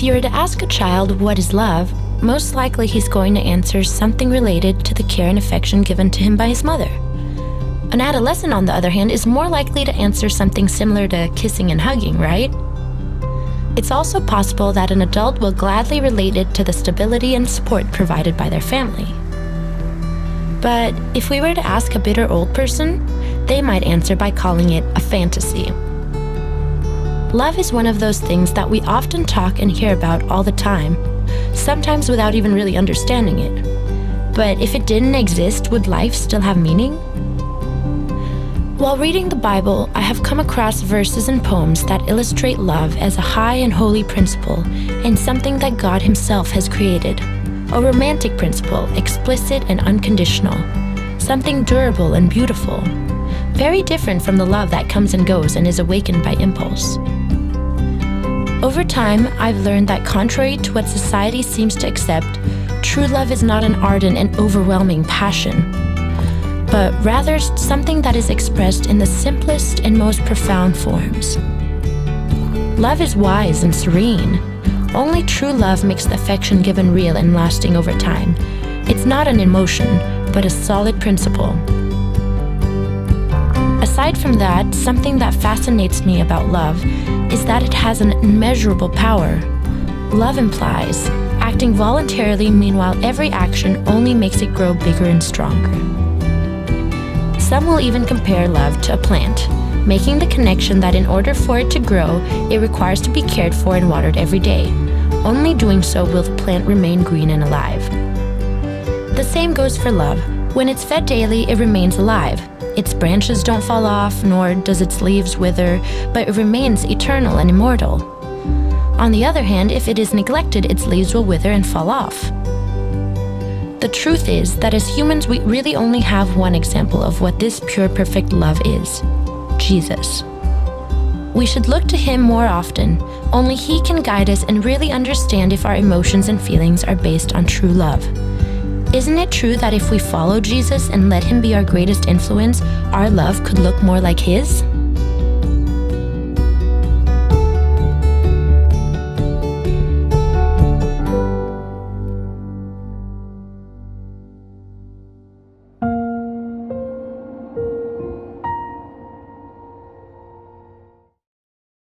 If you were to ask a child what is love, most likely he's going to answer something related to the care and affection given to him by his mother. An adolescent, on the other hand, is more likely to answer something similar to kissing and hugging, right? It's also possible that an adult will gladly relate it to the stability and support provided by their family. But if we were to ask a bitter old person, they might answer by calling it a fantasy. Love is one of those things that we often talk and hear about all the time, sometimes without even really understanding it. But if it didn't exist, would life still have meaning? While reading the Bible, I have come across verses and poems that illustrate love as a high and holy principle and something that God Himself has created. A romantic principle, explicit and unconditional. Something durable and beautiful. Very different from the love that comes and goes and is awakened by impulse. Over time, I've learned that contrary to what society seems to accept, true love is not an ardent and overwhelming passion, but rather something that is expressed in the simplest and most profound forms. Love is wise and serene. Only true love makes the affection given real and lasting over time. It's not an emotion, but a solid principle. Aside from that, something that fascinates me about love is that it has an immeasurable power. Love implies acting voluntarily, meanwhile every action only makes it grow bigger and stronger. Some will even compare love to a plant, making the connection that in order for it to grow, it requires to be cared for and watered every day. Only doing so will the plant remain green and alive. The same goes for love. When it's fed daily, it remains alive. Its branches don't fall off, nor does its leaves wither, but it remains eternal and immortal. On the other hand, if it is neglected, its leaves will wither and fall off. The truth is that as humans, we really only have one example of what this pure, perfect love is: Jesus. We should look to Him more often. Only He can guide us and really understand if our emotions and feelings are based on true love. Isn't it true that if we follow Jesus and let Him be our greatest influence, our love could look more like His?